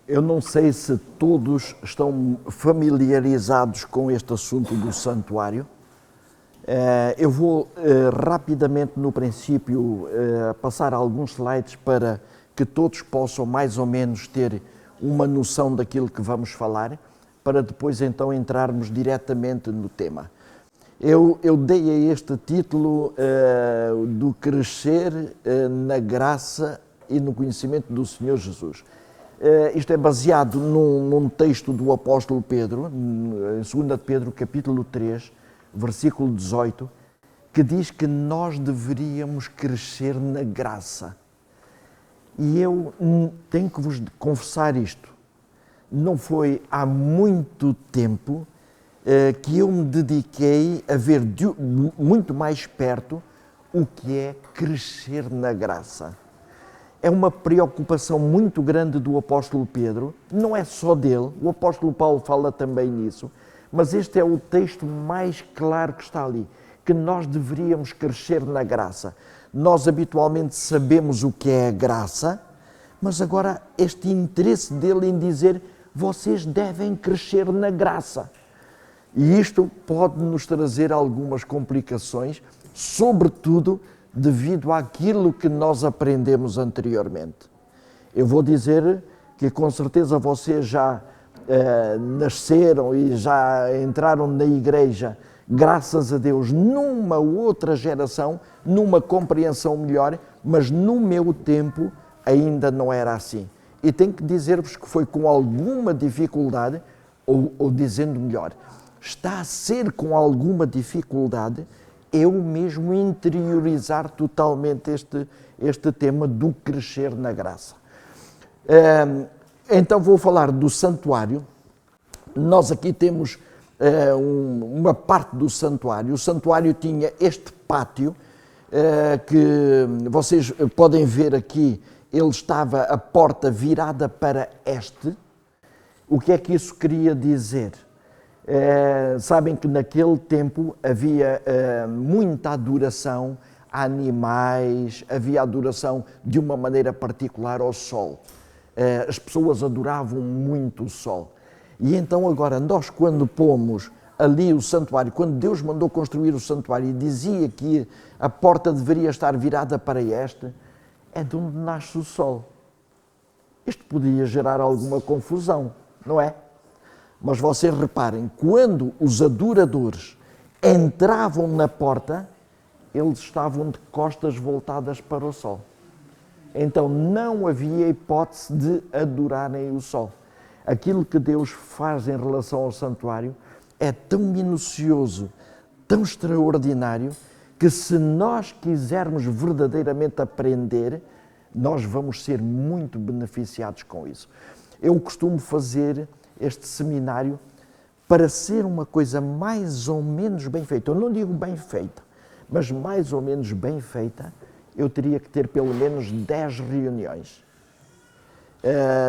Eu não sei se todos estão familiarizados com este assunto do santuário. Eu vou rapidamente, no princípio, passar alguns slides para que todos possam mais ou menos ter uma noção daquilo que vamos falar, para depois então entrarmos diretamente no tema. Eu dei a este título do crescer na graça e no conhecimento do Senhor Jesus. Isto é baseado num texto do apóstolo Pedro, em 2 de Pedro, capítulo 3, versículo 18, que diz que nós deveríamos crescer na graça. E eu tenho que vos confessar isto. Não foi há muito tempo que eu me dediquei a ver muito mais perto o que é crescer na graça. É uma preocupação muito grande do apóstolo Pedro, não é só dele, o apóstolo Paulo fala também nisso, mas este é o texto mais claro que está ali, que nós deveríamos crescer na graça. Nós habitualmente sabemos o que é a graça, mas agora este interesse dele em dizer vocês devem crescer na graça. E isto pode nos trazer algumas complicações, sobretudo devido àquilo que nós aprendemos anteriormente. Eu vou dizer que com certeza vocês já nasceram e já entraram na igreja, graças a Deus, numa outra geração, numa compreensão melhor, mas no meu tempo ainda não era assim. E tenho que dizer-vos que foi com alguma dificuldade, ou dizendo melhor, está a ser com alguma dificuldade eu mesmo interiorizar totalmente este tema do crescer na graça. Então vou falar do santuário. Nós aqui temos uma parte do santuário. O santuário tinha este pátio que vocês podem ver aqui, ele estava a porta virada para este. O que é que isso queria dizer? Sabem que naquele tempo havia muita adoração a animais, havia adoração de uma maneira particular ao sol. As pessoas adoravam muito o sol. E então agora nós, quando pomos ali o santuário, quando Deus mandou construir o santuário e dizia que a porta deveria estar virada para este, é de onde nasce o sol. Isto podia gerar alguma confusão, não é? Mas vocês reparem, quando os adoradores entravam na porta, eles estavam de costas voltadas para o sol. Então não havia hipótese de adorarem o sol. Aquilo que Deus faz em relação ao santuário é tão minucioso, tão extraordinário, que se nós quisermos verdadeiramente aprender, nós vamos ser muito beneficiados com isso. Eu costumo fazer este seminário para ser uma coisa mais ou menos bem feita. Eu não digo bem feita, mas mais ou menos bem feita, eu teria que ter pelo menos 10 reuniões.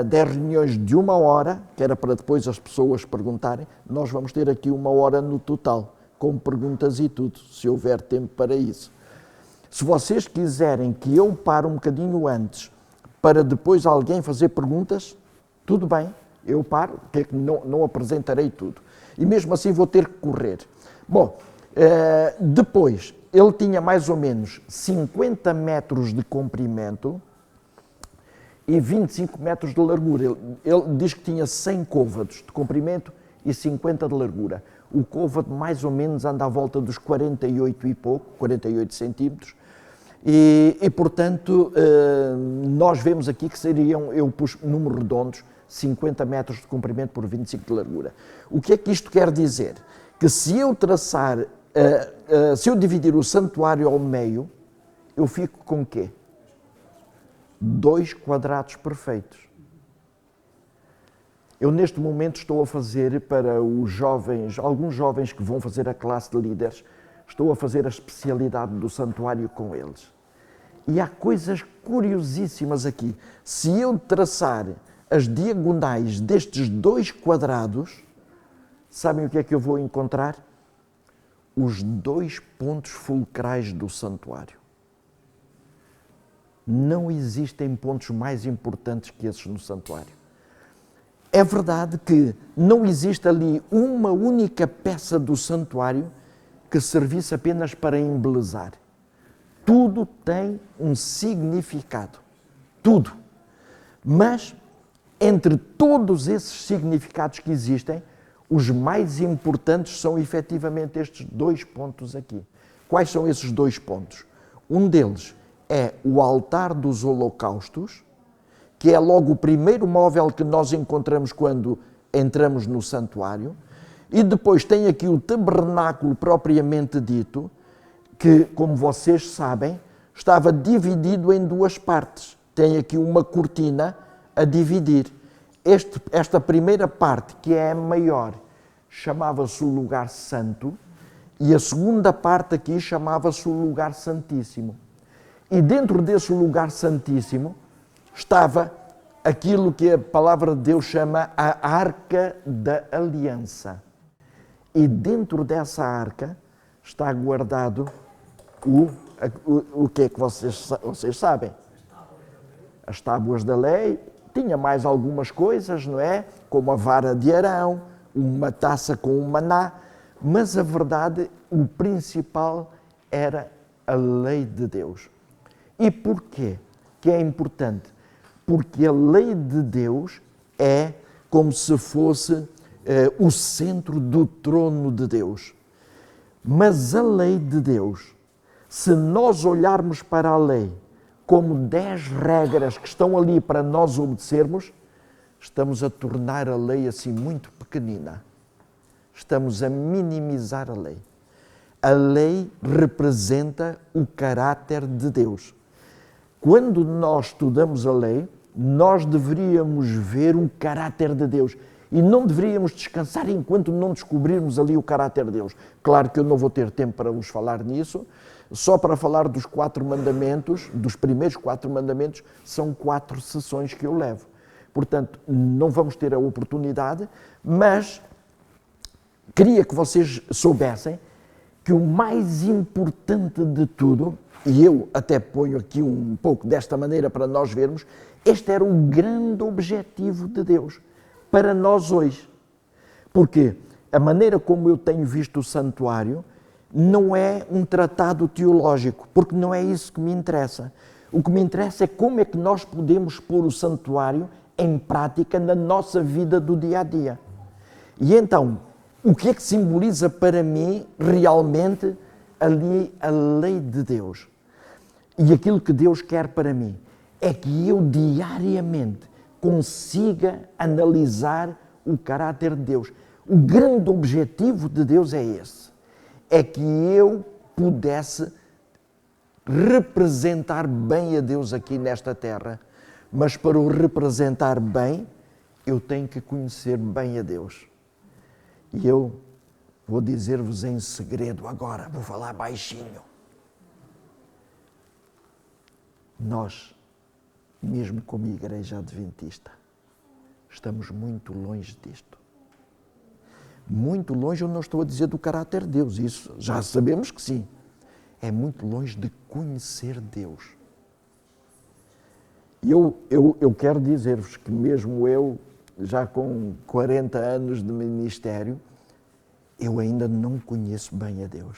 10 reuniões de 1 hora, que era para depois as pessoas perguntarem. Nós vamos ter aqui 1 hora no total, com perguntas e tudo, se houver tempo para isso. Se vocês quiserem que eu pare um bocadinho antes, para depois alguém fazer perguntas, tudo bem, eu paro, que não apresentarei tudo. E mesmo assim vou ter que correr. Bom, depois, ele tinha mais ou menos 50 metros de comprimento e 25 metros de largura. Ele diz que tinha 100 côvados de comprimento e 50 de largura. O côvado mais ou menos anda à volta dos 48 e pouco, 48 centímetros. E portanto, nós vemos aqui que seriam, eu pus números redondos, 50 metros de comprimento por 25 de largura. O que é que isto quer dizer? Que se eu traçar, se eu dividir o santuário ao meio, eu fico com o quê? 2 quadrados perfeitos. Eu neste momento estou a fazer para os jovens, alguns jovens que vão fazer a classe de líderes, estou a fazer a especialidade do santuário com eles. E há coisas curiosíssimas aqui. Se eu traçar as diagonais destes 2 quadrados, sabem o que é que eu vou encontrar? Os 2 pontos fulcrais do santuário. Não existem pontos mais importantes que esses no santuário. é verdade que não existe ali uma única peça do santuário que servisse apenas para embelezar. Tudo tem um significado. Tudo. Mas, entre todos esses significados que existem, os mais importantes são efetivamente estes dois pontos aqui. Quais são esses dois pontos? Um deles é o altar dos holocaustos, que é logo o primeiro móvel que nós encontramos quando entramos no santuário, e depois tem aqui o tabernáculo propriamente dito, que, como vocês sabem, estava dividido em duas partes. Tem aqui uma cortina a dividir. Esta primeira parte, que é a maior, chamava-se o lugar santo, e a segunda parte aqui chamava-se o lugar santíssimo. E dentro desse lugar santíssimo estava aquilo que a palavra de Deus chama a Arca da Aliança. E dentro dessa arca está guardado o que é que vocês sabem? As tábuas da lei. Tinha mais algumas coisas, não é? Como a vara de Arão, uma taça com o maná, mas a verdade, o principal era a lei de Deus. E porquê que é importante? Porque a lei de Deus é como se fosse o centro do trono de Deus. Mas a lei de Deus, se nós olharmos para a lei como 10 regras que estão ali para nós obedecermos, estamos a tornar a lei assim muito pequenina. Estamos a minimizar a lei. A lei representa o caráter de Deus. Quando nós estudamos a lei, nós deveríamos ver o caráter de Deus e não deveríamos descansar enquanto não descobrirmos ali o caráter de Deus. Claro que eu não vou ter tempo para vos falar nisso, só para falar dos 4 mandamentos, dos primeiros 4 mandamentos, são 4 sessões que eu levo. Portanto, não vamos ter a oportunidade, mas queria que vocês soubessem que o mais importante de tudo, e eu até ponho aqui um pouco desta maneira para nós vermos, este era o grande objetivo de Deus para nós hoje. Porque a maneira como eu tenho visto o santuário não é um tratado teológico, porque não é isso que me interessa. O que me interessa é como é que nós podemos pôr o santuário em prática na nossa vida do dia a dia. E então, o que é que simboliza para mim realmente ali a lei de Deus? E aquilo que Deus quer para mim é que eu diariamente consiga analisar o caráter de Deus. O grande objetivo de Deus é esse. É que eu pudesse representar bem a Deus aqui nesta terra. Mas para o representar bem, eu tenho que conhecer bem a Deus. E eu vou dizer-vos em segredo agora, vou falar baixinho. Nós, mesmo como Igreja Adventista, estamos muito longe disto. Muito longe, eu não estou a dizer do caráter de Deus, isso já sabemos que sim. É muito longe de conhecer Deus. E eu quero dizer-vos que mesmo eu, já com 40 anos de ministério, eu ainda não conheço bem a Deus.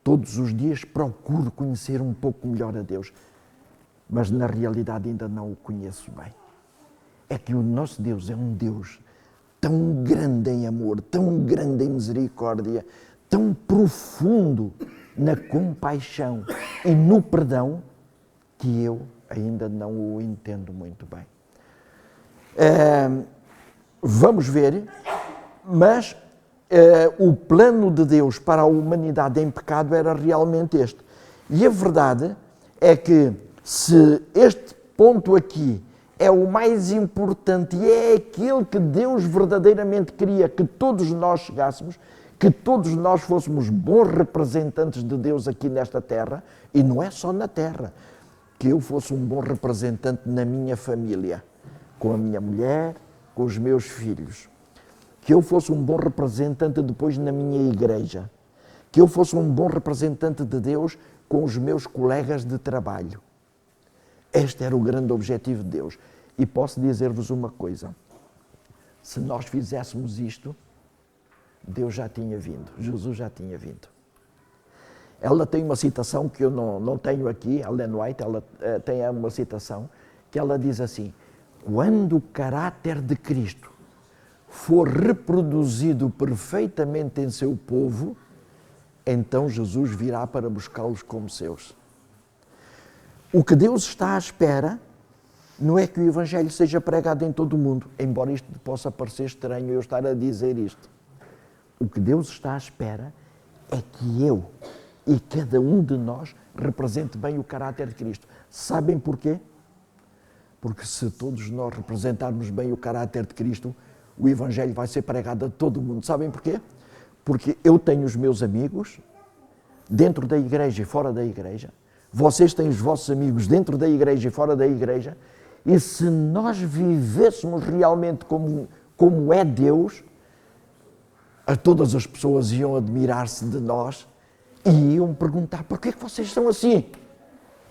Todos os dias procuro conhecer um pouco melhor a Deus, mas na realidade ainda não o conheço bem. É que o nosso Deus é um Deus tão grande em amor, tão grande em misericórdia, tão profundo na compaixão e no perdão, que eu ainda não o entendo muito bem. Vamos ver, mas o plano de Deus para a humanidade em pecado era realmente este. E a verdade é que se este ponto aqui é o mais importante e é aquele que Deus verdadeiramente queria que todos nós chegássemos, que todos nós fôssemos bons representantes de Deus aqui nesta terra, e não é só na terra, que eu fosse um bom representante na minha família, com a minha mulher, com os meus filhos, que eu fosse um bom representante depois na minha igreja, que eu fosse um bom representante de Deus com os meus colegas de trabalho. Este era o grande objetivo de Deus. E posso dizer-vos uma coisa, Se nós fizéssemos isto, Deus já tinha vindo, Jesus já tinha vindo. Ela tem uma citação que eu não tenho aqui, a Ellen White, ela tem uma citação que ela diz assim: quando o caráter de Cristo for reproduzido perfeitamente em seu povo, então Jesus virá para buscá-los como seus. O que Deus está à espera não é que o Evangelho seja pregado em todo o mundo, embora isto possa parecer estranho eu estar a dizer isto. O que Deus está à espera é que eu e cada um de nós represente bem o caráter de Cristo. Sabem porquê? Porque se todos nós representarmos bem o caráter de Cristo, o Evangelho vai ser pregado a todo o mundo. Sabem porquê? Porque eu tenho os meus amigos dentro da igreja e fora da igreja. Vocês têm os vossos amigos dentro da igreja e fora da igreja. E se nós vivêssemos realmente como é Deus, a todas as pessoas iam admirar-se de nós e iam perguntar: porquê é que vocês são assim?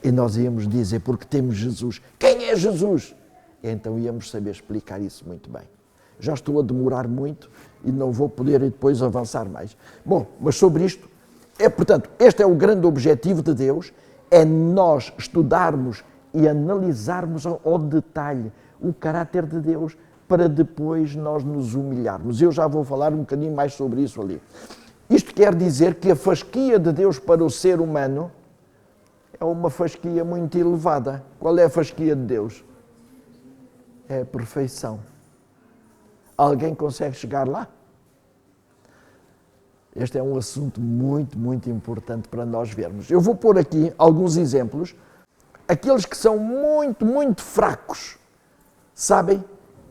E nós íamos dizer: porque temos Jesus. Quem é Jesus? E então íamos saber explicar isso muito bem. Já estou a demorar muito e não vou poder depois avançar mais. Bom, mas sobre isto, portanto, este é o grande objetivo de Deus, é nós estudarmos e analisarmos ao detalhe o caráter de Deus para depois nós nos humilharmos. Eu já vou falar um bocadinho mais sobre isso ali. Isto quer dizer que a fasquia de Deus para o ser humano é uma fasquia muito elevada. Qual é a fasquia de Deus? É a perfeição. Alguém consegue chegar lá? Este é um assunto muito, muito importante para nós vermos. Eu vou pôr aqui alguns exemplos. Aqueles que são muito, muito fracos, sabem?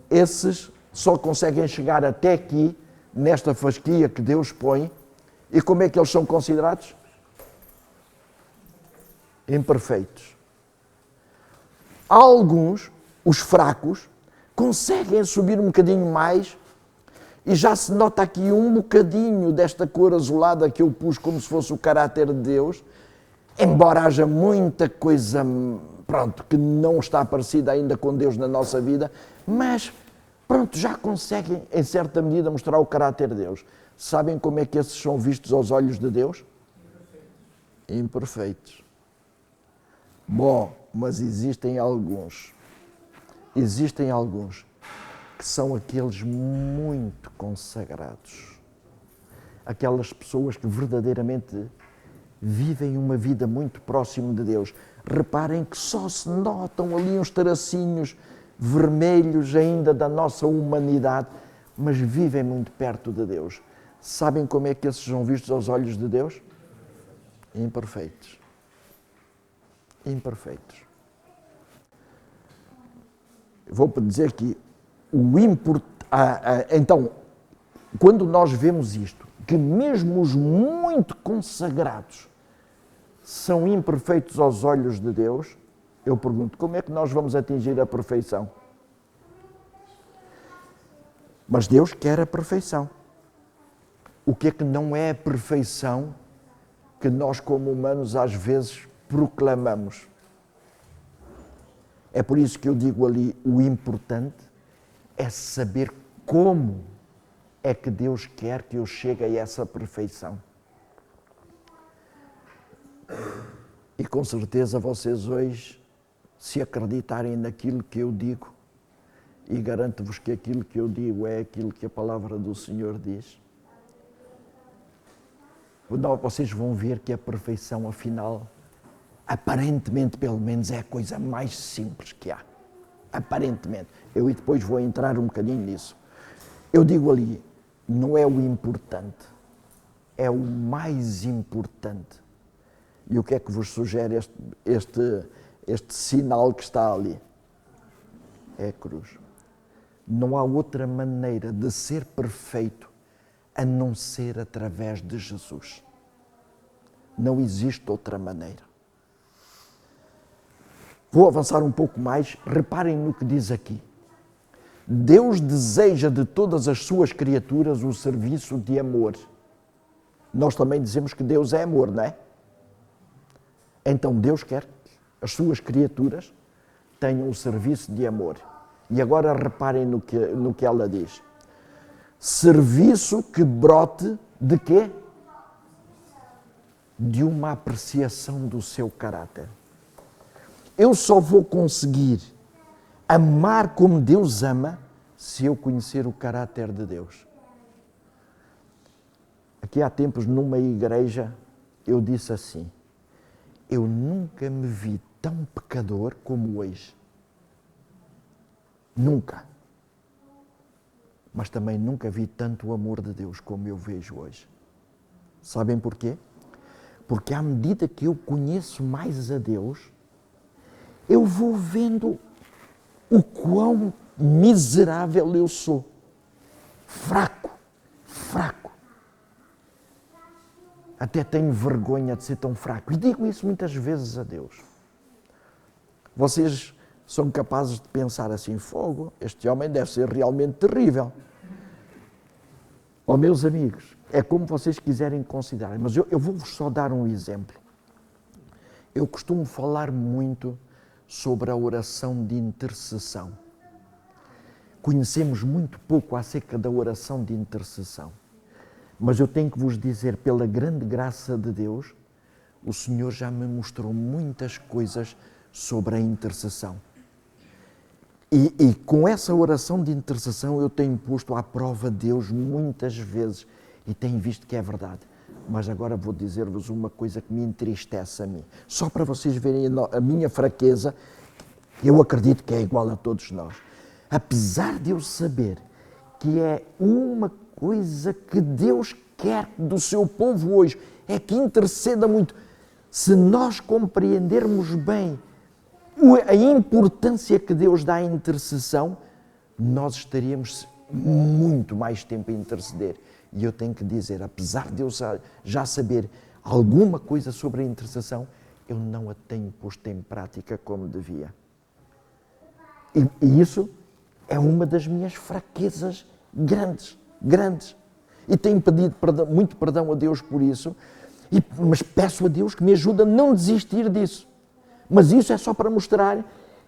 Esses só conseguem chegar até aqui, nesta fasquia que Deus põe. E como é que eles são considerados? Imperfeitos. Alguns, os fracos, conseguem subir um bocadinho mais e já se nota aqui um bocadinho desta cor azulada que eu pus como se fosse o caráter de Deus, embora haja muita coisa, pronto, que não está parecida ainda com Deus na nossa vida, mas, pronto, já conseguem, em certa medida, mostrar o caráter de Deus. Sabem como é que esses são vistos aos olhos de Deus? Imperfeitos. Bom, mas existem alguns que são aqueles muito consagrados. Aquelas pessoas que verdadeiramente vivem uma vida muito próximo de Deus. Reparem que só se notam ali uns tracinhos vermelhos ainda da nossa humanidade, mas vivem muito perto de Deus. Sabem como é que esses são vistos aos olhos de Deus? Imperfeitos. Imperfeitos. Vou dizer que então, quando nós vemos isto, que mesmo os muito consagrados são imperfeitos aos olhos de Deus, eu pergunto, como é que nós vamos atingir a perfeição? Mas Deus quer a perfeição. O que é que não é a perfeição que nós, como humanos, às vezes proclamamos? É por isso que eu digo ali, o importante é saber como é que Deus quer que eu chegue a essa perfeição. E com certeza vocês hoje, se acreditarem naquilo que eu digo, e garanto-vos que aquilo que eu digo é aquilo que a palavra do Senhor diz, vocês vão ver que a perfeição, afinal, aparentemente, pelo menos, é a coisa mais simples que há. Aparentemente. Eu depois vou entrar um bocadinho nisso. Eu digo ali, não é o importante, é o mais importante. E o que é que vos sugere este sinal que está ali? É a cruz. Não há outra maneira de ser perfeito a não ser através de Jesus. Não existe outra maneira. Vou avançar um pouco mais. Reparem no que diz aqui. Deus deseja de todas as suas criaturas o serviço de amor. Nós também dizemos que Deus é amor, não é? Então Deus quer que as suas criaturas tenham o serviço de amor. E agora reparem no que ela diz. Serviço que brote de quê? De uma apreciação do seu caráter. Eu só vou conseguir amar como Deus ama se eu conhecer o caráter de Deus. Aqui há tempos, numa igreja, eu disse assim: eu nunca me vi tão pecador como hoje. Nunca. Mas também nunca vi tanto o amor de Deus como eu vejo hoje. Sabem porquê? Porque à medida que eu conheço mais a Deus, eu vou vendo o quão miserável eu sou. Fraco. Até tenho vergonha de ser tão fraco. E digo isso muitas vezes a Deus. Vocês são capazes de pensar assim: fogo, este homem deve ser realmente terrível. Oh, meus amigos, é como vocês quiserem considerar, mas eu vou-vos só dar um exemplo. Eu costumo falar muito sobre a oração de intercessão. Conhecemos muito pouco acerca da oração de intercessão. Mas eu tenho que vos dizer, pela grande graça de Deus, o Senhor já me mostrou muitas coisas sobre a intercessão. E com essa oração de intercessão eu tenho posto à prova Deus muitas vezes e tenho visto que é verdade. Mas agora vou dizer-vos uma coisa que me entristece a mim. Só para vocês verem a minha fraqueza, eu acredito que é igual a todos nós. Apesar de eu saber que é uma coisa que Deus quer do seu povo hoje, é que interceda muito. Se nós compreendermos bem a importância que Deus dá à intercessão, nós estaríamos muito mais tempo a interceder. E eu tenho que dizer, apesar de eu já saber alguma coisa sobre a intercessão, eu não a tenho posto em prática como devia. E isso é uma das minhas fraquezas grandes. E tenho pedido muito perdão a Deus por isso, mas peço a Deus que me ajude a não desistir disso. Mas isso é só para mostrar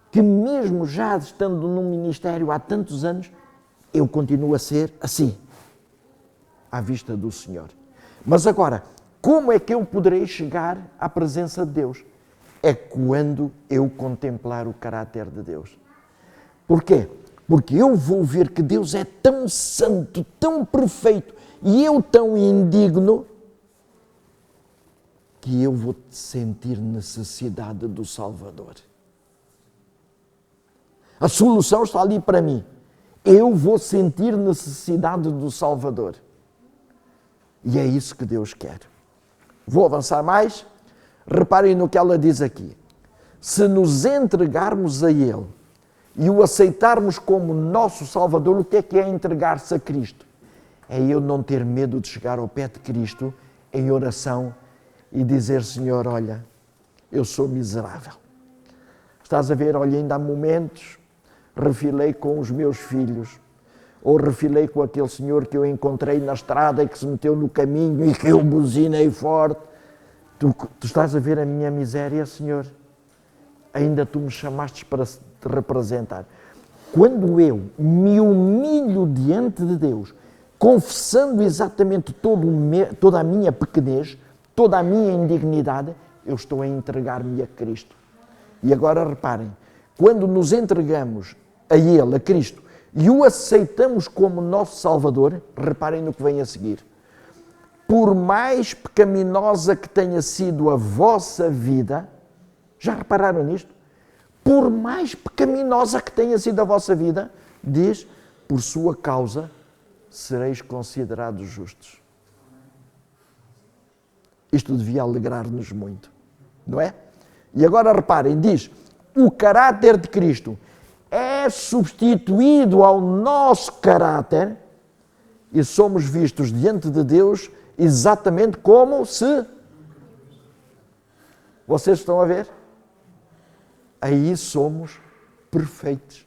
que mesmo já estando num ministério há tantos anos, eu continuo a ser assim, à vista do Senhor. Mas agora, como é que eu poderei chegar à presença de Deus? É quando eu contemplar o caráter de Deus. Porquê? Porque eu vou ver que Deus é tão santo, tão perfeito e eu tão indigno, que eu vou sentir necessidade do Salvador. A solução está ali para mim. Eu vou sentir necessidade do Salvador. E é isso que Deus quer. Vou avançar mais. Reparem no que ela diz aqui. Se nos entregarmos a Ele e o aceitarmos como nosso Salvador, o que é entregar-se a Cristo? É eu não ter medo de chegar ao pé de Cristo em oração e dizer: Senhor, olha, eu sou miserável. Estás a ver, olha, ainda há momentos refilei com os meus filhos, ou refilei com aquele senhor que eu encontrei na estrada e que se meteu no caminho e que eu buzinei forte. Tu estás a ver a minha miséria, Senhor? Ainda tu me chamastes para te representar. Quando eu me humilho diante de Deus, confessando exatamente toda a minha pequenez, toda a minha indignidade, eu estou a entregar-me a Cristo. E agora reparem, quando nos entregamos a Ele, a Cristo, e o aceitamos como nosso Salvador, reparem no que vem a seguir. Por mais pecaminosa que tenha sido a vossa vida, já repararam nisto? Por mais pecaminosa que tenha sido a vossa vida, diz, por sua causa sereis considerados justos. Isto devia alegrar-nos muito, não é? E agora reparem, diz, o caráter de Cristo é substituído ao nosso caráter e somos vistos diante de Deus exatamente como se... Vocês estão a ver? Aí somos perfeitos.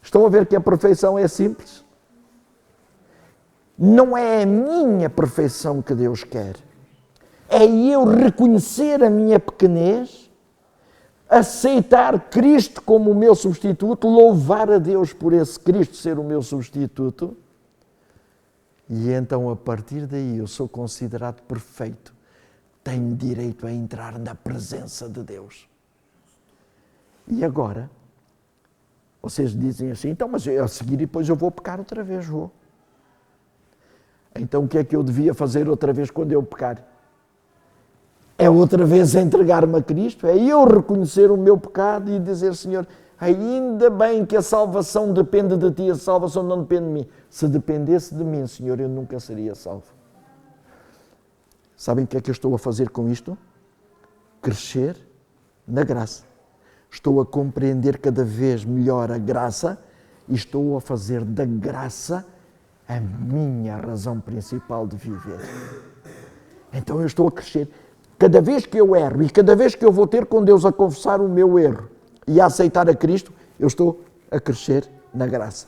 Estão a ver que a perfeição é simples? Não é a minha perfeição que Deus quer. É eu reconhecer a minha pequenez, aceitar Cristo como o meu substituto, louvar a Deus por esse Cristo ser o meu substituto, e então a partir daí eu sou considerado perfeito, tenho direito a entrar na presença de Deus. E agora, vocês dizem assim, então, mas a seguir depois eu vou pecar outra vez, vou. Então o que é que eu devia fazer outra vez quando eu pecar? É outra vez entregar-me a Cristo, é eu reconhecer o meu pecado e dizer, Senhor, ainda bem que a salvação depende de Ti, a salvação não depende de mim. Se dependesse de mim, Senhor, eu nunca seria salvo. Sabem o que é que eu estou a fazer com isto? Crescer na graça. Estou a compreender cada vez melhor a graça e estou a fazer da graça a minha razão principal de viver. Então eu estou a crescer. Cada vez que eu erro e cada vez que eu vou ter com Deus a confessar o meu erro e a aceitar a Cristo, eu estou a crescer na graça.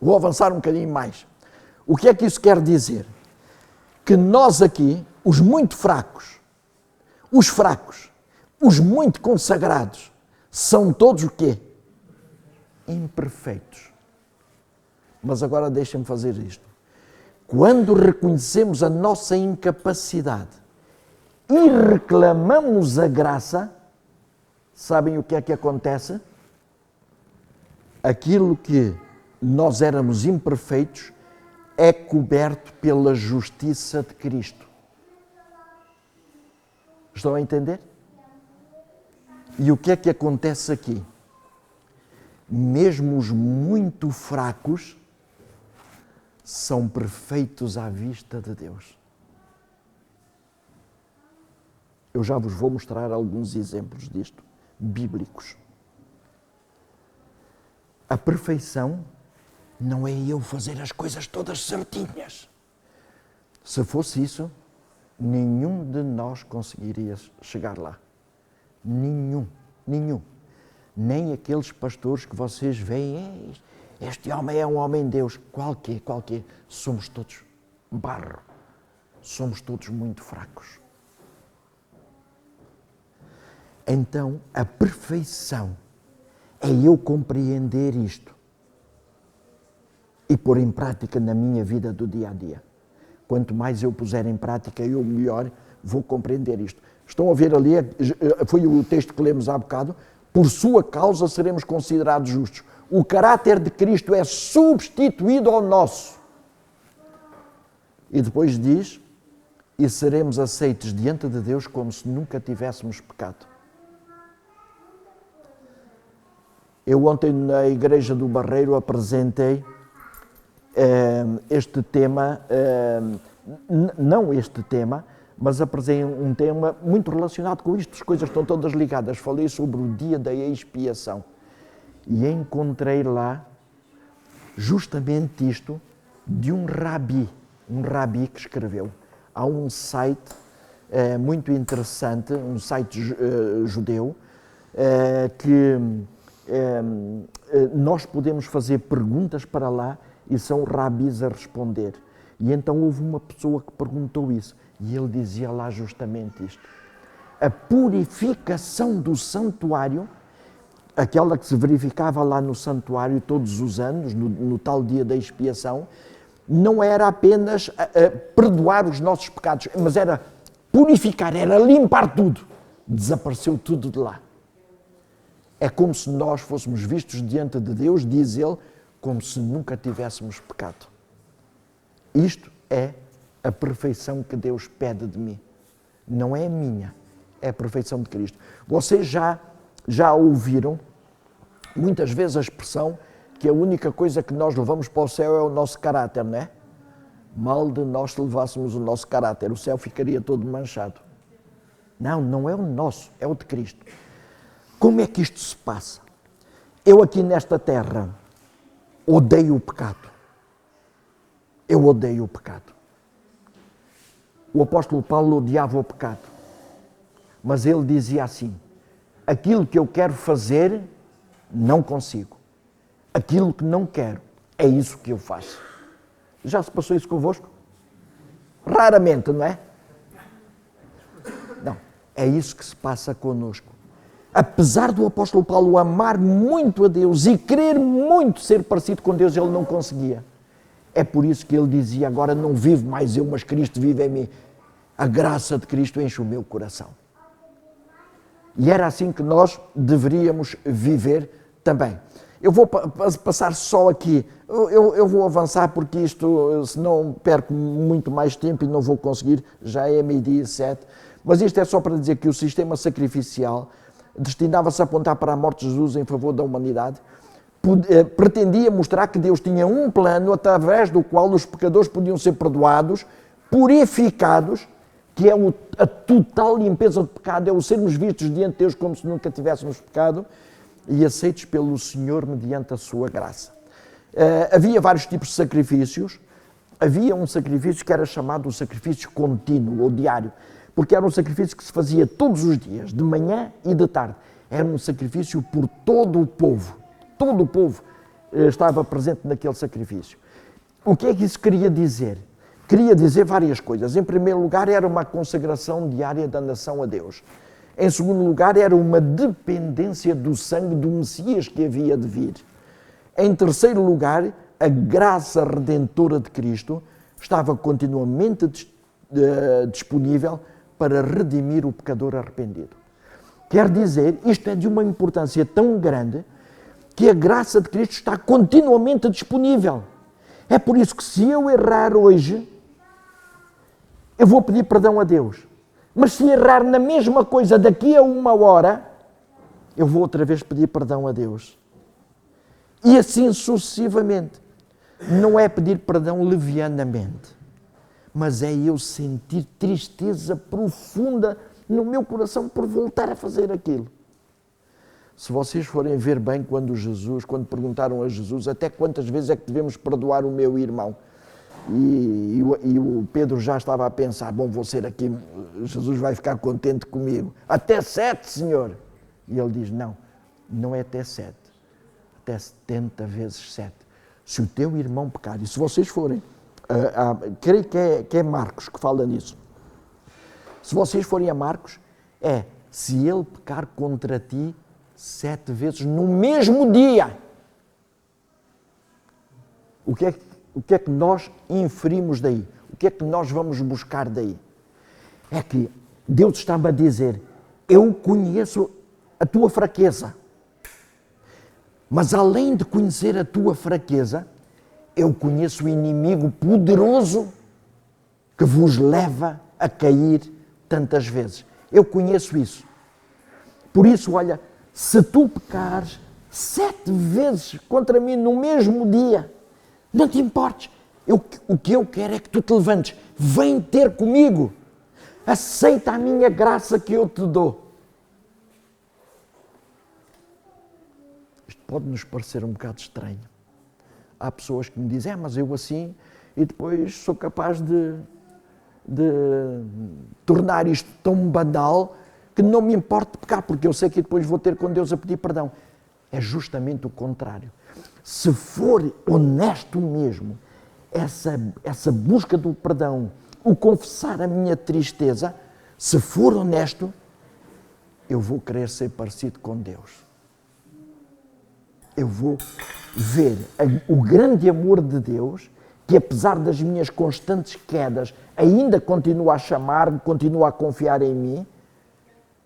Vou avançar um bocadinho mais. O que é que isso quer dizer? Que nós aqui, os muito fracos, os muito consagrados, são todos o quê? Imperfeitos. Mas agora deixem-me fazer isto. Quando reconhecemos a nossa incapacidade e reclamamos a graça, sabem o que é que acontece? Aquilo que nós éramos imperfeitos é coberto pela justiça de Cristo. Estão a entender? E o que é que acontece aqui? Mesmo os muito fracos são perfeitos à vista de Deus. Eu já vos vou mostrar alguns exemplos disto, bíblicos. A perfeição não é eu fazer as coisas todas certinhas. Se fosse isso, nenhum de nós conseguiria chegar lá. Nenhum. Nem aqueles pastores que vocês veem, este homem é um homem de Deus. Qual que é? Somos todos barro. Somos todos muito fracos. Então, a perfeição é eu compreender isto e pôr em prática na minha vida do dia a dia. Quanto mais eu puser em prática, eu melhor vou compreender isto. Estão a ver ali, foi o texto que lemos há bocado, por sua causa seremos considerados justos. O caráter de Cristo é substituído ao nosso. E depois diz, e seremos aceitos diante de Deus como se nunca tivéssemos pecado. Eu ontem na Igreja do Barreiro apresentei este tema, não este tema, mas apresentei um tema muito relacionado com isto, as coisas estão todas ligadas. Falei sobre o dia da expiação e encontrei lá justamente isto de um rabi que escreveu. Há um site muito interessante, um site judeu, que nós podemos fazer perguntas para lá e são rabis a responder. E então houve uma pessoa que perguntou isso e ele dizia lá justamente isto. A purificação do santuário, aquela que se verificava lá no santuário todos os anos, no tal dia da expiação, não era apenas perdoar os nossos pecados, mas era purificar, era limpar tudo. Desapareceu tudo de lá. É como se nós fôssemos vistos diante de Deus, diz ele, como se nunca tivéssemos pecado. Isto é a perfeição que Deus pede de mim. Não é a minha, é a perfeição de Cristo. Vocês já ouviram muitas vezes a expressão que a única coisa que nós levamos para o céu é o nosso caráter, não é? Mal de nós se levássemos o nosso caráter, o céu ficaria todo manchado. Não é o nosso, é o de Cristo. Como é que isto se passa? Eu aqui nesta terra odeio o pecado. Eu odeio o pecado. O apóstolo Paulo odiava o pecado. Mas ele dizia assim, aquilo que eu quero fazer, não consigo. Aquilo que não quero, é isso que eu faço. Já se passou isso convosco? Raramente, não é? Não, é isso que se passa connosco. apesar do apóstolo Paulo amar muito a Deus e querer muito ser parecido com Deus, ele não conseguia. É por isso que ele dizia, agora não vivo mais eu, mas Cristo vive em mim. A graça de Cristo enche o meu coração. E era assim que nós deveríamos viver também. Eu vou passar só aqui, eu vou avançar porque isto, senão perco muito mais tempo e não vou conseguir, já é 12:07, mas isto é só para dizer que o sistema sacrificial destinava-se a apontar para a morte de Jesus em favor da humanidade, pretendia mostrar que Deus tinha um plano através do qual os pecadores podiam ser perdoados, purificados, que é a total limpeza do pecado, é o sermos vistos diante de Deus como se nunca tivéssemos pecado, e aceitos pelo Senhor mediante a sua graça. Havia vários tipos de sacrifícios. Havia um sacrifício que era chamado o sacrifício contínuo ou diário, porque era um sacrifício que se fazia todos os dias, de manhã e de tarde. Era um sacrifício por todo o povo. Todo o povo estava presente naquele sacrifício. O que é que isso queria dizer? Queria dizer várias coisas. Em primeiro lugar, era uma consagração diária da nação a Deus. Em segundo lugar, era uma dependência do sangue do Messias que havia de vir. Em terceiro lugar, a graça redentora de Cristo estava continuamente disponível para redimir o pecador arrependido. Quer dizer, isto é de uma importância tão grande que a graça de Cristo está continuamente disponível. É por isso que se eu errar hoje, eu vou pedir perdão a Deus. Mas se errar na mesma coisa daqui a 1 hora, eu vou outra vez pedir perdão a Deus. E assim sucessivamente. Não é pedir perdão levianamente, mas é eu sentir tristeza profunda no meu coração por voltar a fazer aquilo. Se vocês forem ver bem quando perguntaram a Jesus até quantas vezes é que devemos perdoar o meu irmão, e o Pedro já estava a pensar, bom, vou ser aqui, Jesus vai ficar contente comigo. Até 7, Senhor. E ele diz, não é até 7, até 70 vezes 7. Se o teu irmão pecar, e se vocês forem, creio que é Marcos que fala nisso. Se vocês forem a Marcos, se ele pecar contra ti 7 vezes no mesmo dia. O que é que nós inferimos daí? O que é que nós vamos buscar daí? É que Deus está-me a dizer, eu conheço a tua fraqueza, mas além de conhecer a tua fraqueza, eu conheço o inimigo poderoso que vos leva a cair tantas vezes. Eu conheço isso. Por isso, olha, se tu pecares 7 vezes contra mim no mesmo dia, não te importes. O que eu quero é que tu te levantes. Vem ter comigo. Aceita a minha graça que eu te dou. Isto pode nos parecer um bocado estranho. Há pessoas que me dizem, mas eu assim, e depois sou capaz de tornar isto tão banal que não me importa de pecar, porque eu sei que depois vou ter com Deus a pedir perdão. É justamente o contrário. Se for honesto mesmo, essa busca do perdão, o confessar a minha tristeza, se for honesto, eu vou querer ser parecido com Deus. Eu vou ver o grande amor de Deus, que apesar das minhas constantes quedas, ainda continua a chamar-me, continua a confiar em mim,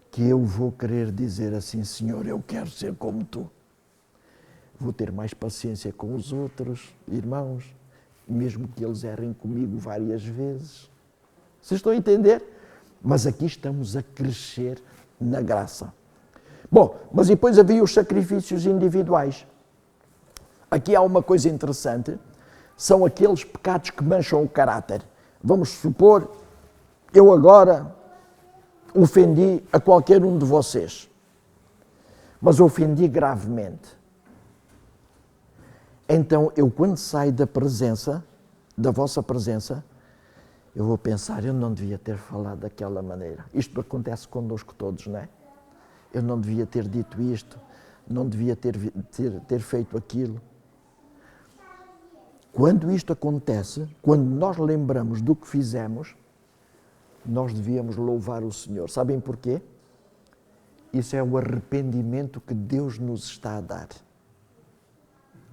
que eu vou querer dizer assim, Senhor, eu quero ser como tu. Vou ter mais paciência com os outros irmãos, mesmo que eles errem comigo várias vezes. Vocês estão a entender? Mas aqui estamos a crescer na graça. Bom, mas depois havia os sacrifícios individuais. Aqui há uma coisa interessante, são aqueles pecados que mancham o caráter. Vamos supor, eu agora ofendi a qualquer um de vocês, mas ofendi gravemente. Então, eu quando saio da vossa presença, eu vou pensar, eu não devia ter falado daquela maneira. Isto acontece connosco todos, não é? Eu não devia ter dito isto, não devia ter feito aquilo. Quando isto acontece, quando nós lembramos do que fizemos, nós devíamos louvar o Senhor. Sabem porquê? Isso é o arrependimento que Deus nos está a dar.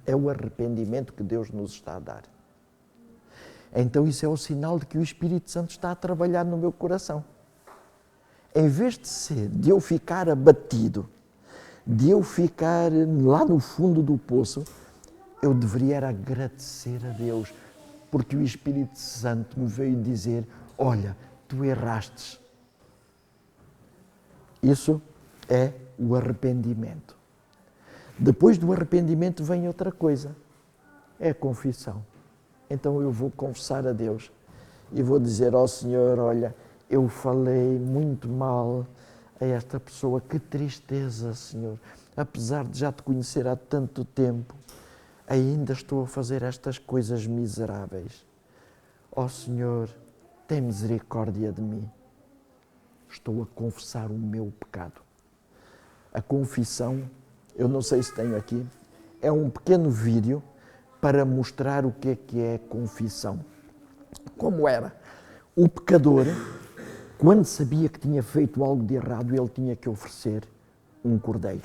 É o arrependimento que Deus nos está a dar. Então isso é o sinal de que o Espírito Santo está a trabalhar no meu coração. Em vez de eu ficar abatido, de eu ficar lá no fundo do poço, eu deveria agradecer a Deus, porque o Espírito Santo me veio dizer, olha, tu errastes. Isso é o arrependimento. Depois do arrependimento vem outra coisa, é a confissão. Então eu vou confessar a Deus e vou dizer ao Senhor, olha, eu falei muito mal a esta pessoa, que tristeza, Senhor. Apesar de já te conhecer há tanto tempo, ainda estou a fazer estas coisas miseráveis. Ó Senhor, tem misericórdia de mim. Estou a confessar o meu pecado. A confissão, eu não sei se tenho aqui, é um pequeno vídeo para mostrar o que é confissão. Como era? O pecador, quando sabia que tinha feito algo de errado, ele tinha que oferecer um cordeiro.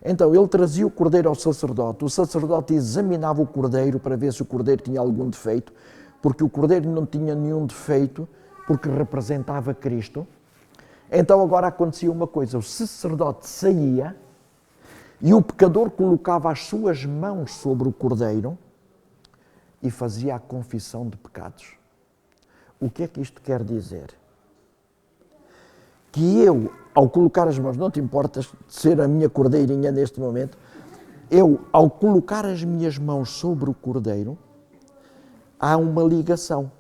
Então ele trazia o cordeiro ao sacerdote, o sacerdote examinava o cordeiro para ver se o cordeiro tinha algum defeito, porque o cordeiro não tinha nenhum defeito, porque representava Cristo. Então agora acontecia uma coisa, o sacerdote saía e o pecador colocava as suas mãos sobre o cordeiro e fazia a confissão de pecados. O que é que isto quer dizer? Que eu, ao colocar as mãos, não te importas de ser a minha cordeirinha neste momento, eu, ao colocar as minhas mãos sobre o cordeiro, há uma ligação.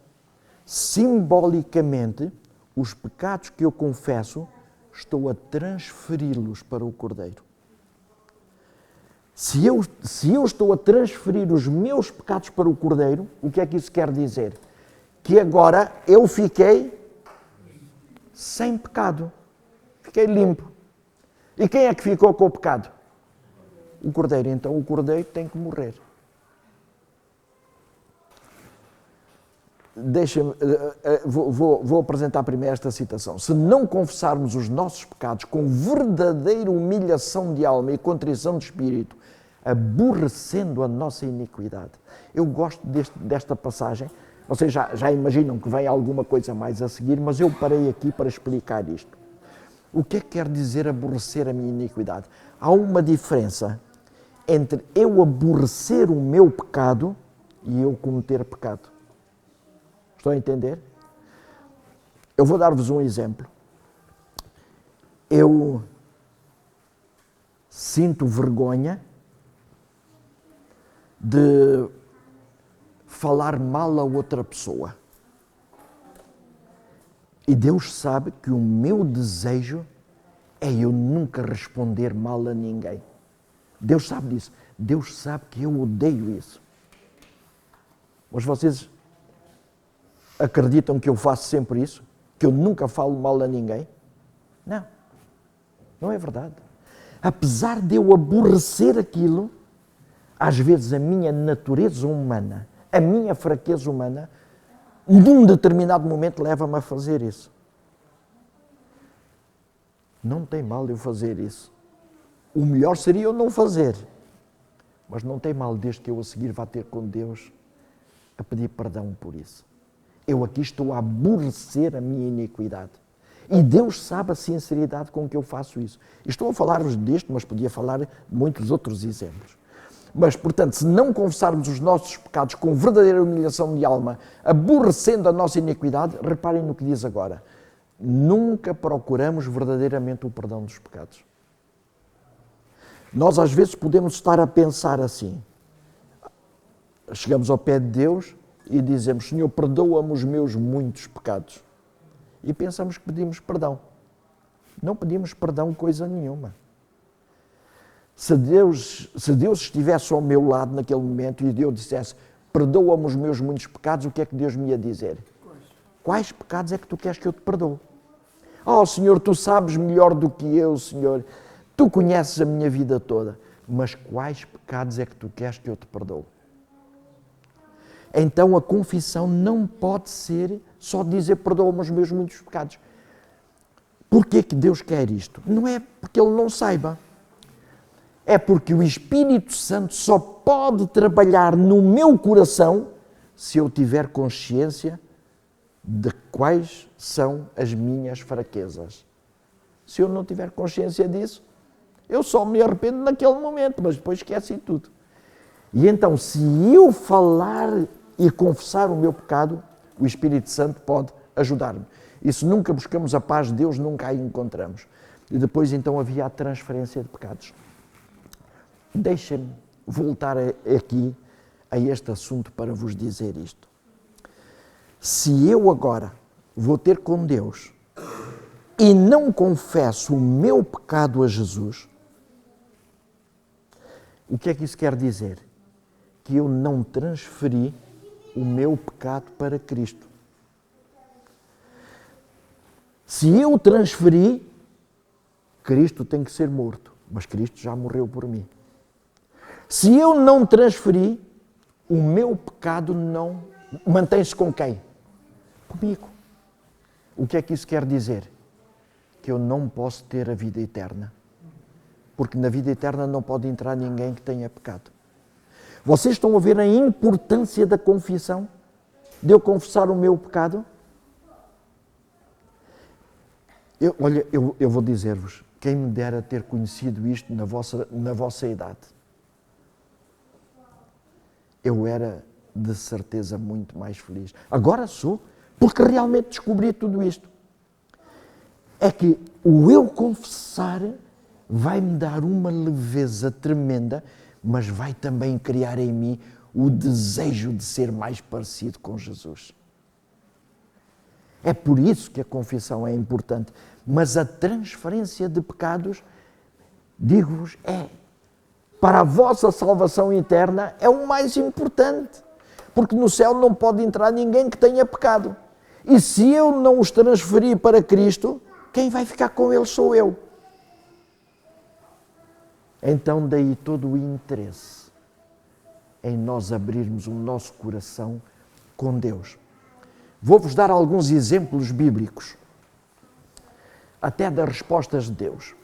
Simbolicamente, os pecados que eu confesso, estou a transferi-los para o cordeiro. Se eu estou a transferir os meus pecados para o cordeiro, o que é que isso quer dizer? Que agora eu fiquei sem pecado. Fiquei limpo. E quem é que ficou com o pecado? O cordeiro. Então o cordeiro tem que morrer. Deixa-me, vou apresentar primeiro esta citação. Se não confessarmos os nossos pecados com verdadeira humilhação de alma e contrição de espírito, aborrecendo a nossa iniquidade. Eu gosto desta passagem. Vocês já imaginam que vem alguma coisa mais a seguir, mas eu parei aqui para explicar isto. O que é que quer dizer aborrecer a minha iniquidade? Há uma diferença entre eu aborrecer o meu pecado e eu cometer pecado. Estão a entender? Eu vou dar-vos um exemplo. Eu sinto vergonha de falar mal a outra pessoa. E Deus sabe que o meu desejo é eu nunca responder mal a ninguém. Deus sabe disso. Deus sabe que eu odeio isso. Mas vocês acreditam que eu faço sempre isso? Que eu nunca falo mal a ninguém? Não. Não é verdade. Apesar de eu aborrecer aquilo, às vezes a minha natureza humana, a minha fraqueza humana, num determinado momento leva-me a fazer isso. Não tem mal eu fazer isso. O melhor seria eu não fazer. Mas não tem mal desde que eu a seguir vá ter com Deus a pedir perdão por isso. Eu aqui estou a aborrecer a minha iniquidade. E Deus sabe a sinceridade com que eu faço isso. Estou a falar-vos deste, mas podia falar de muitos outros exemplos. Mas, portanto, se não confessarmos os nossos pecados com verdadeira humilhação de alma, aborrecendo a nossa iniquidade, reparem no que diz agora. Nunca procuramos verdadeiramente o perdão dos pecados. Nós, às vezes, podemos estar a pensar assim. Chegamos ao pé de Deus e dizemos, Senhor, perdoa-me os meus muitos pecados. E pensamos que pedimos perdão. Não pedimos perdão coisa nenhuma. Se Deus estivesse ao meu lado naquele momento e Deus dissesse, perdoa-me os meus muitos pecados, o que é que Deus me ia dizer? Quais pecados é que tu queres que eu te perdoo? Oh, Senhor, tu sabes melhor do que eu, Senhor. Tu conheces a minha vida toda. Mas quais pecados é que tu queres que eu te perdoo? Então a confissão não pode ser só dizer perdoa-me os meus muitos pecados. Porquê que Deus quer isto? Não é porque Ele não saiba. É porque o Espírito Santo só pode trabalhar no meu coração se eu tiver consciência de quais são as minhas fraquezas. Se eu não tiver consciência disso, eu só me arrependo naquele momento, mas depois esqueci tudo. E então, se eu falar e confessar o meu pecado, o Espírito Santo pode ajudar-me. E se nunca buscamos a paz de Deus, nunca a encontramos. E depois, então, havia a transferência de pecados. Deixem-me voltar aqui a este assunto para vos dizer isto. Se eu agora vou ter com Deus e não confesso o meu pecado a Jesus, o que é que isso quer dizer? Que eu não transferi o meu pecado para Cristo. Se eu transferi, Cristo tem que ser morto, mas Cristo já morreu por mim. Se eu não transferi, o meu pecado não mantém-se com quem? Comigo. O que é que isso quer dizer? Que eu não posso ter a vida eterna. Porque na vida eterna não pode entrar ninguém que tenha pecado. Vocês estão a ver a importância da confissão? De eu confessar o meu pecado? Eu vou dizer-vos, quem me dera ter conhecido isto na vossa idade. Eu era, de certeza, muito mais feliz. Agora sou, porque realmente descobri tudo isto. É que o eu confessar vai-me dar uma leveza tremenda, mas vai também criar em mim o desejo de ser mais parecido com Jesus. É por isso que a confissão é importante. Mas a transferência de pecados, digo-vos, para a vossa salvação eterna, é o mais importante. Porque no céu não pode entrar ninguém que tenha pecado. E se eu não os transferir para Cristo, quem vai ficar com eles sou eu. Então daí todo o interesse em nós abrirmos o nosso coração com Deus. Vou-vos dar alguns exemplos bíblicos, até das respostas de Deus.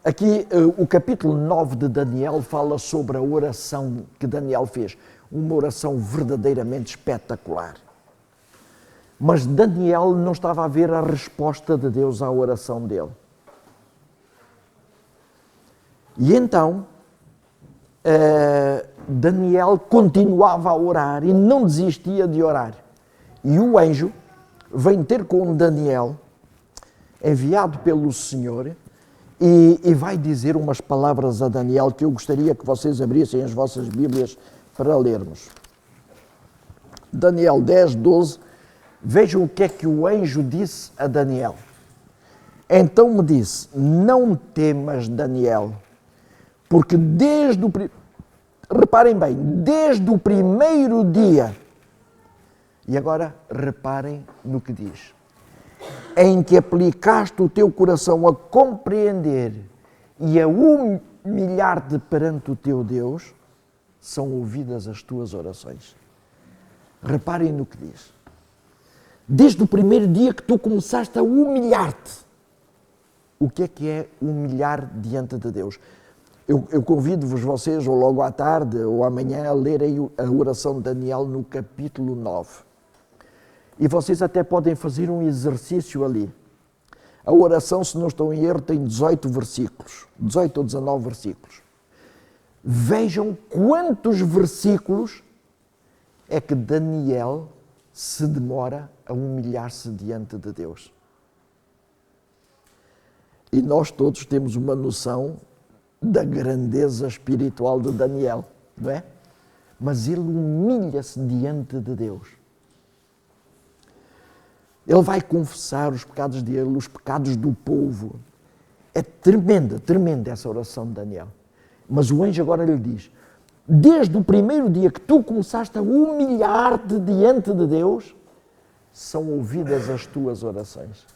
Aqui o capítulo 9 de Daniel fala sobre a oração que Daniel fez, uma oração verdadeiramente espetacular. Mas Daniel não estava a ver a resposta de Deus à oração dele. E então, Daniel continuava a orar e não desistia de orar. E o anjo vem ter com Daniel, enviado pelo Senhor, e vai dizer umas palavras a Daniel que eu gostaria que vocês abrissem as vossas Bíblias para lermos. Daniel 10, 12, vejam o que é que o anjo disse a Daniel. Então me disse, não temas, Daniel, porque reparem bem, desde o primeiro dia, e agora reparem no que diz, em que aplicaste o teu coração a compreender e a humilhar-te perante o teu Deus, são ouvidas as tuas orações. Reparem no que diz. Desde o primeiro dia que tu começaste a humilhar-te. O que é humilhar diante de Deus? Eu convido-vos vocês, ou logo à tarde, ou amanhã, a lerem a oração de Daniel no capítulo 9. E vocês até podem fazer um exercício ali. A oração, se não estou em erro, tem 18 versículos. 18 ou 19 versículos. Vejam quantos versículos é que Daniel se demora a humilhar-se diante de Deus. E nós todos temos uma noção da grandeza espiritual de Daniel, não é? Mas ele humilha-se diante de Deus. Ele vai confessar os pecados dele, os pecados do povo. É tremenda essa oração de Daniel. Mas o anjo agora lhe diz, desde o primeiro dia que tu começaste a humilhar-te diante de Deus, são ouvidas as tuas orações.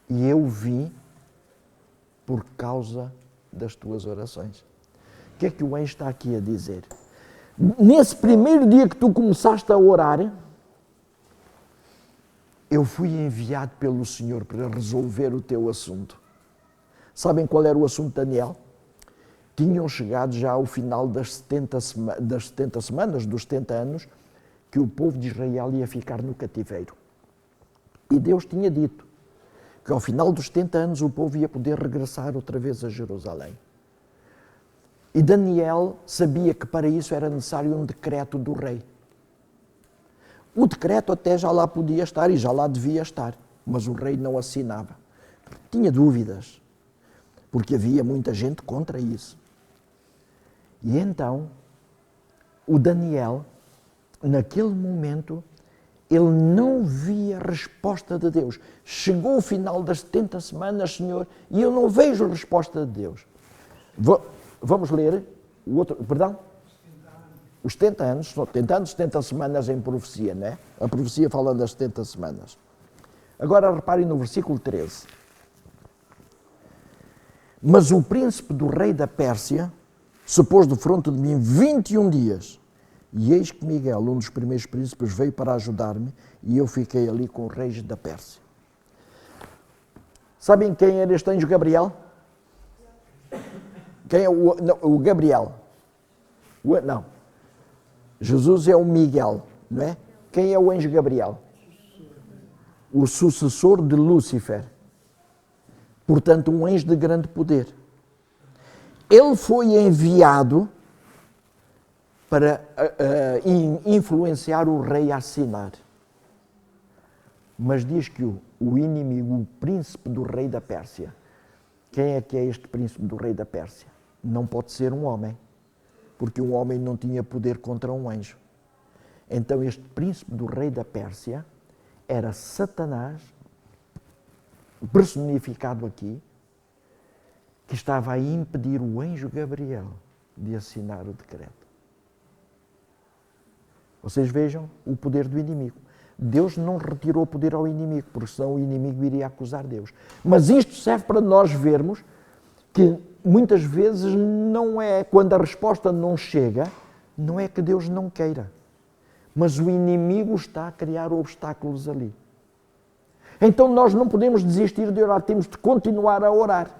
E eu vim por causa das tuas orações. O que é que o anjo está aqui a dizer? Nesse primeiro dia que tu começaste a orar, eu fui enviado pelo Senhor para resolver o teu assunto. Sabem qual era o assunto de Daniel? Tinham chegado já ao final das 70 semanas, dos 70 anos, que o povo de Israel ia ficar no cativeiro. E Deus tinha dito que ao final dos 70 anos o povo ia poder regressar outra vez a Jerusalém. E Daniel sabia que para isso era necessário um decreto do rei. O decreto até já lá podia estar e já lá devia estar, mas o rei não assinava. Tinha dúvidas, porque havia muita gente contra isso. E então, o Daniel, naquele momento, ele não via a resposta de Deus. Chegou o final das 70 semanas, Senhor, e eu não vejo a resposta de Deus. Vamos ler o outro, perdão? Os 70 anos, 70 semanas em profecia, não é? A profecia fala das 70 semanas. Agora reparem no versículo 13. Mas o príncipe do rei da Pérsia se pôs defronte de mim 21 dias. E eis que Miguel, um dos primeiros príncipes, veio para ajudar-me e eu fiquei ali com os reis da Pérsia. Sabem quem era este anjo Gabriel? Quem é o Gabriel? Não. Jesus é o Miguel, não é? Quem é o anjo Gabriel? O sucessor de Lúcifer. Portanto, um anjo de grande poder. Ele foi enviado para influenciar o rei a assinar. Mas diz que o inimigo, o príncipe do rei da Pérsia, quem é que é este príncipe do rei da Pérsia? Não pode ser um homem, porque um homem não tinha poder contra um anjo. Então este príncipe do rei da Pérsia era Satanás, personificado aqui, que estava a impedir o anjo Gabriel de assinar o decreto. Vocês vejam o poder do inimigo. Deus não retirou o poder ao inimigo, porque senão o inimigo iria acusar Deus. Mas isto serve para nós vermos que muitas vezes não é, quando a resposta não chega, não é que Deus não queira, mas o inimigo está a criar obstáculos ali. Então nós não podemos desistir de orar, temos de continuar a orar.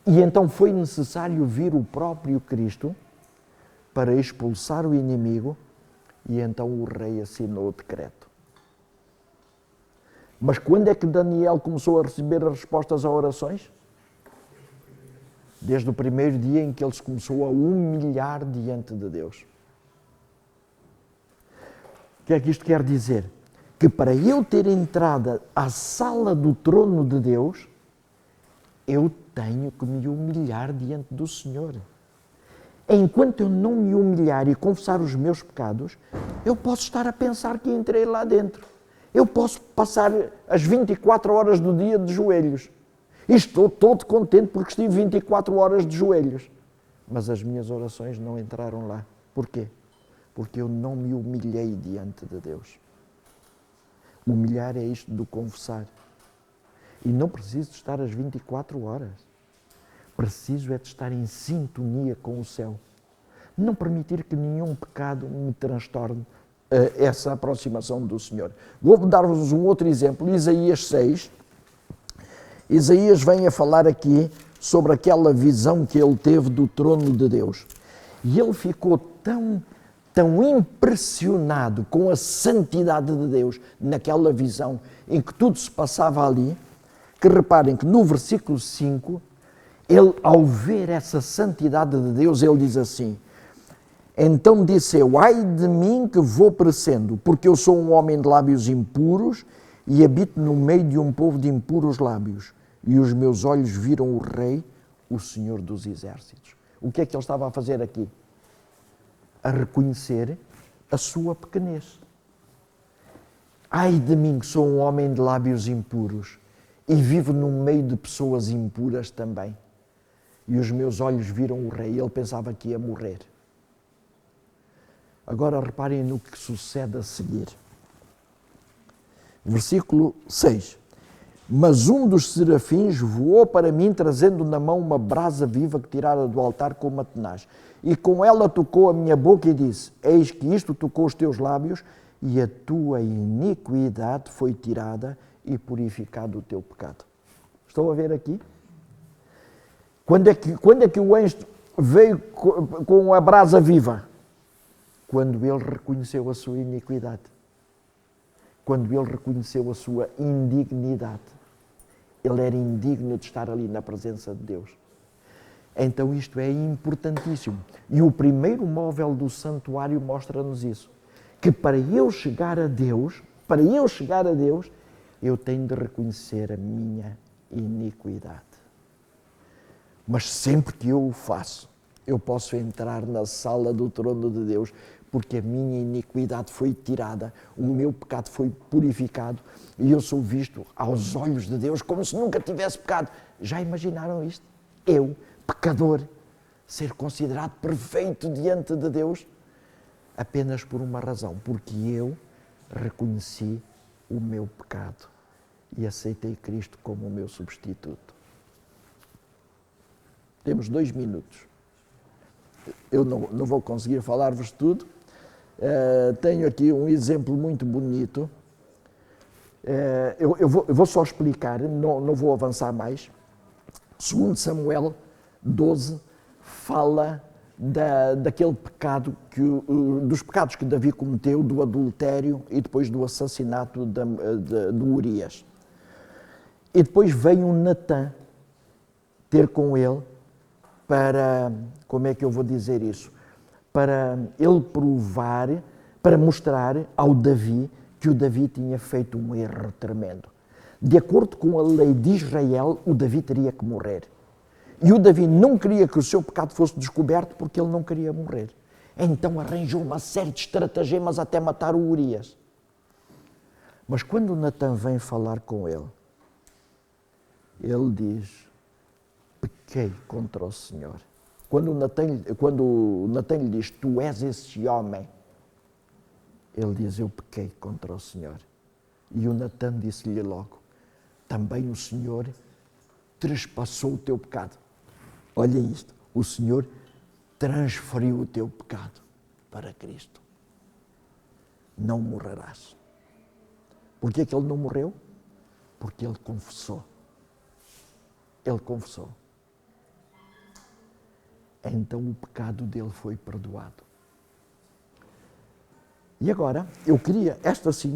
E então foi necessário vir o próprio Cristo para expulsar o inimigo e então o rei assinou o decreto. Mas quando é que Daniel começou a receber as respostas a orações? Desde o primeiro dia em que ele se começou a humilhar diante de Deus. O que é que isto quer dizer? Que para eu ter entrada à sala do trono de Deus, eu tenho que me humilhar diante do Senhor. Enquanto eu não me humilhar e confessar os meus pecados, eu posso estar a pensar que entrei lá dentro. Eu posso passar as 24 horas do dia de joelhos. E estou todo contente porque estive 24 horas de joelhos. Mas as minhas orações não entraram lá. Porquê? Porque eu não me humilhei diante de Deus. Humilhar é isto do confessar. E não preciso de estar as 24 horas. Preciso é de estar em sintonia com o céu. Não permitir que nenhum pecado me transtorne essa aproximação do Senhor. Vou dar-vos um outro exemplo. Isaías 6. Isaías vem a falar aqui sobre aquela visão que ele teve do trono de Deus. E ele ficou tão impressionado com a santidade de Deus naquela visão em que tudo se passava ali, que reparem que no versículo 5, ele, ao ver essa santidade de Deus, ele diz assim: então disse eu, ai de mim que vou perecendo, porque eu sou um homem de lábios impuros e habito no meio de um povo de impuros lábios. E os meus olhos viram o Rei, o Senhor dos Exércitos. O que é que ele estava a fazer aqui? A reconhecer a sua pequenez. Ai de mim que sou um homem de lábios impuros e vivo no meio de pessoas impuras também. E os meus olhos viram o Rei. Ele pensava que ia morrer. Agora reparem no que sucede a seguir. Versículo 6. Mas um dos serafins voou para mim, trazendo na mão uma brasa viva que tirara do altar com uma tenaz. E com ela tocou a minha boca e disse: eis que isto tocou os teus lábios, e a tua iniquidade foi tirada e purificado o teu pecado. Estão a ver aqui? Quando é que o anjo veio com a brasa viva? Quando ele reconheceu a sua iniquidade. Quando ele reconheceu a sua indignidade. Ele era indigno de estar ali na presença de Deus. Então isto é importantíssimo. E o primeiro móvel do santuário mostra-nos isso. Que para eu chegar a Deus, eu tenho de reconhecer a minha iniquidade. Mas sempre que eu o faço, eu posso entrar na sala do trono de Deus, porque a minha iniquidade foi tirada, o meu pecado foi purificado e eu sou visto aos olhos de Deus como se nunca tivesse pecado. Já imaginaram isto? Eu, pecador, ser considerado perfeito diante de Deus apenas por uma razão, porque eu reconheci o meu pecado e aceitei Cristo como o meu substituto. Temos 2 minutos. Eu não vou conseguir falar-vos tudo. Tenho aqui um exemplo muito bonito. Eu vou só explicar, não vou avançar mais. 2 Samuel 12 fala daquele pecado, dos pecados que Davi cometeu, do adultério e depois do assassinato de Urias. E depois vem um Natã ter com ele para, como é que eu vou dizer isso? Para ele provar, para mostrar ao Davi que o Davi tinha feito um erro tremendo. De acordo com a lei de Israel, o Davi teria que morrer. E o Davi não queria que o seu pecado fosse descoberto porque ele não queria morrer. Então arranjou uma série de estratagemas até matar o Urias. Mas quando Natã vem falar com ele diz: pequei contra o Senhor. Quando o Natã lhe diz: tu és esse homem, ele diz: eu pequei contra o Senhor. E o Natã disse-lhe logo: também o Senhor trespassou o teu pecado. Olha isto, o Senhor transferiu o teu pecado para Cristo. Não morrerás. Por que é que ele não morreu? Porque ele confessou. Ele confessou. Então o pecado dele foi perdoado. E agora,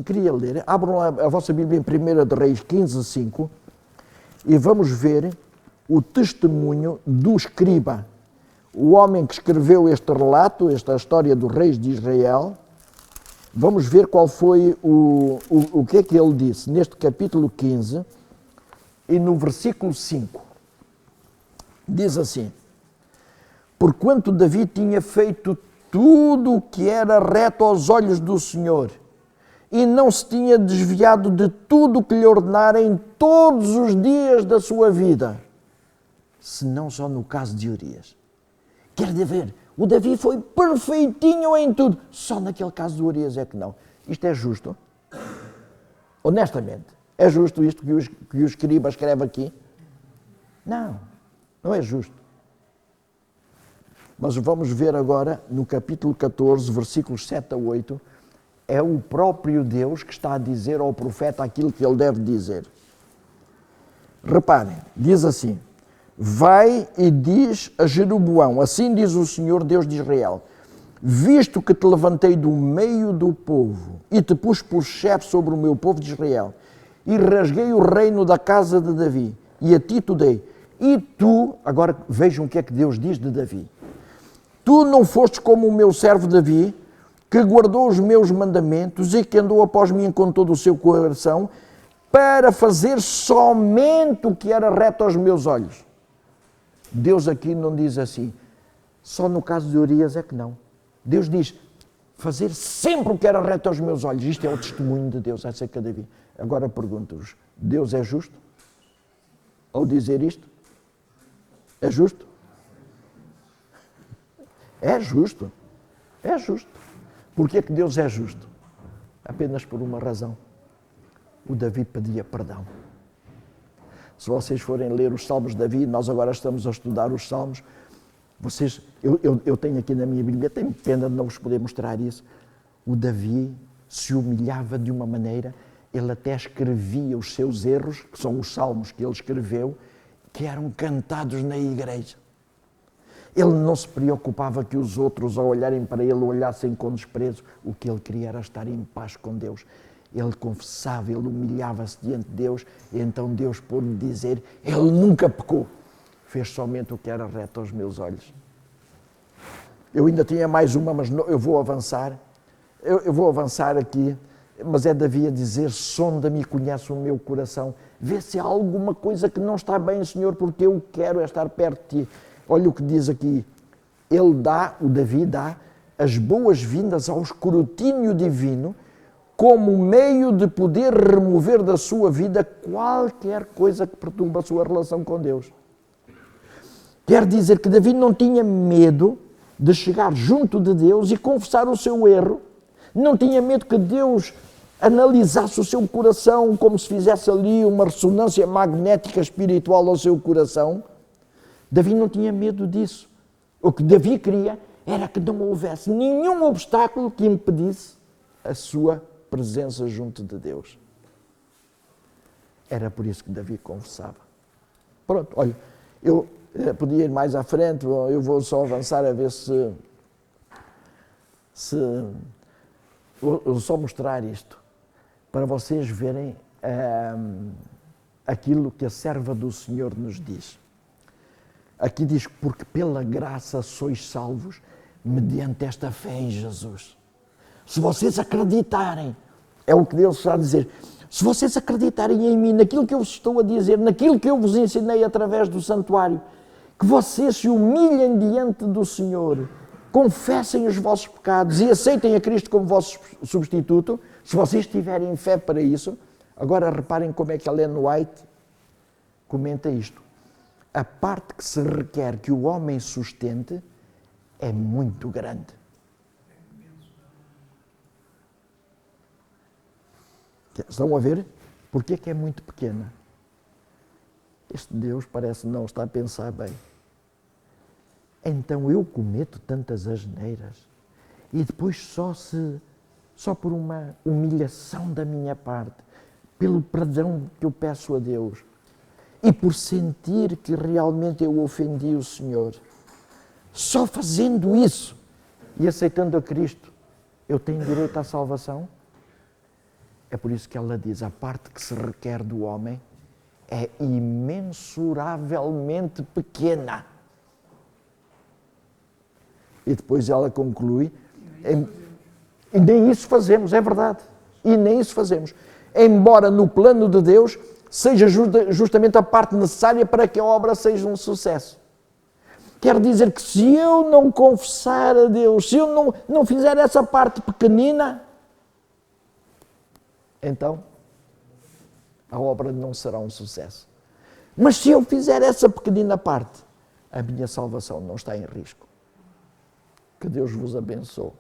queria ler, abram a vossa Bíblia em 1 de Reis 15, 5, e vamos ver o testemunho do escriba, o homem que escreveu este relato, esta história dos reis de Israel. Vamos ver qual foi o que é que ele disse neste capítulo 15 e no versículo 5. Diz assim: porquanto Davi tinha feito tudo o que era reto aos olhos do Senhor, e não se tinha desviado de tudo o que lhe ordenara em todos os dias da sua vida, senão só no caso de Urias. Quer dizer, o Davi foi perfeitinho em tudo, só naquele caso de Urias é que não. Isto é justo? Honestamente, é justo isto que o escriba escreve aqui? Não, não é justo. Mas vamos ver agora no capítulo 14, versículos 7 a 8, é o próprio Deus que está a dizer ao profeta aquilo que ele deve dizer. Reparem, diz assim: vai e diz a Jeroboão, assim diz o Senhor Deus de Israel, visto que te levantei do meio do povo e te pus por chefe sobre o meu povo de Israel, e rasguei o reino da casa de Davi, e a ti te dei, e tu, agora vejam o que é que Deus diz de Davi, tu não fostes como o meu servo Davi, que guardou os meus mandamentos e que andou após mim com todo o seu coração, para fazer somente o que era reto aos meus olhos. Deus aqui não diz assim, só no caso de Urias é que não. Deus diz, fazer sempre o que era reto aos meus olhos. Isto é o testemunho de Deus acerca de Davi. Agora pergunto-vos, Deus é justo? Ao dizer isto? É justo? É justo. É justo. Porquê que Deus é justo? Apenas por uma razão. O Davi pedia perdão. Se vocês forem ler os Salmos de Davi, nós agora estamos a estudar os Salmos, eu tenho aqui na minha Bíblia, tenho pena de não vos poder mostrar isso, o Davi se humilhava de uma maneira, ele até escrevia os seus erros, que são os salmos que ele escreveu, que eram cantados na igreja. Ele não se preocupava que os outros, ao olharem para ele, olhassem com desprezo. O que ele queria era estar em paz com Deus. Ele confessava, ele humilhava-se diante de Deus, e então Deus pôde dizer, ele nunca pecou, fez somente o que era reto aos meus olhos. Eu ainda tinha mais uma, mas não, eu vou avançar. Eu vou avançar aqui, mas é Davi a dizer, sonda-me e conhece o meu coração. Vê se há alguma coisa que não está bem, Senhor, porque eu quero é estar perto de ti. Olha o que diz aqui. O Davi dá as boas-vindas ao escrutínio divino como meio de poder remover da sua vida qualquer coisa que perturba a sua relação com Deus. Quer dizer que Davi não tinha medo de chegar junto de Deus e confessar o seu erro. Não tinha medo que Deus analisasse o seu coração como se fizesse ali uma ressonância magnética espiritual ao seu coração. Davi não tinha medo disso. O que Davi queria era que não houvesse nenhum obstáculo que impedisse a sua presença junto de Deus. Era por isso que Davi confessava. Pronto, olha, eu podia ir mais à frente, eu vou só avançar a ver se vou só mostrar isto, para vocês verem aquilo que a serva do Senhor nos diz. Aqui diz, porque pela graça sois salvos, mediante esta fé em Jesus. Se vocês acreditarem, é o que Deus está a dizer, se vocês acreditarem em mim, naquilo que eu vos estou a dizer, naquilo que eu vos ensinei através do santuário, que vocês se humilhem diante do Senhor, confessem os vossos pecados e aceitem a Cristo como vosso substituto, se vocês tiverem fé para isso. Agora reparem como é que a Ellen White comenta isto. A parte que se requer que o homem sustente é muito grande. Estão a ver? Porquê é que é muito pequena? Este Deus parece não estar a pensar bem. Então eu cometo tantas asneiras e depois só por uma humilhação da minha parte, pelo perdão que eu peço a Deus e por sentir que realmente eu ofendi o Senhor, só fazendo isso e aceitando a Cristo, eu tenho direito à salvação? É por isso que ela diz, a parte que se requer do homem é imensuravelmente pequena. E depois ela conclui, e nem isso fazemos, é verdade, e nem isso fazemos. Embora no plano de Deus seja justamente a parte necessária para que a obra seja um sucesso. Quer dizer que se eu não confessar a Deus, se eu não fizer essa parte pequenina, então a obra não será um sucesso. Mas se eu fizer essa pequenina parte, a minha salvação não está em risco. Que Deus vos abençoe.